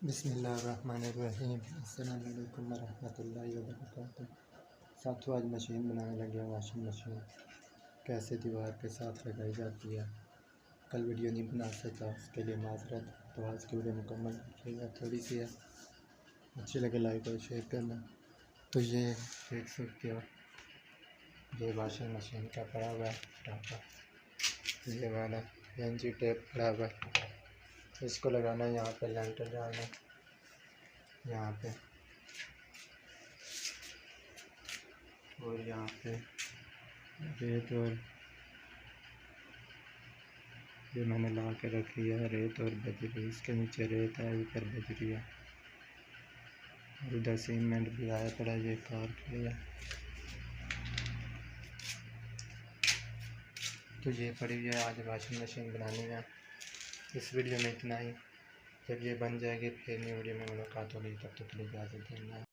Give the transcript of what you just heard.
बिस्मिल्लाहिर्रहमानिर्रहीम। अस्सलाम वालेकुम रहमतुल्लाहि व बरकातुहू। साथियों, आज मशीन बनाने लगे हैं, वॉशिंग मशीन कैसे दीवार के साथ लगाई जाती है। कल वीडियो नहीं बना सका, उसके लिए माजरत। तो आज की वीडियो मुकम्मल देखिएगा, थोड़ी सी है, अच्छी लगे लाइक और शेयर करना। तो ये देख सकते हो, ये वॉशिंग मशीन का पड़ा हुआ है टाका, ये वाला एनजी टेप पड़ा हुआ है। इसको लगाना है, यहाँ पे लेंटर डालना है, यहाँ पे और यहाँ पे रेत, और ये मैंने ला के रखी है रेत और बजरी। इसके नीचे रेत है, ऊपर बजरी है, और उधर सीमेंट भी आया पड़ा, ये कार के लिए। तो ये पड़ी हुई है आज वॉशिंग मशीन बनाने में। इस वीडियो में इतना ही। जब ये बन जाएगी फिर नई वीडियो में मुलाकात होगी, तब तक के लिए इजाज़त देना।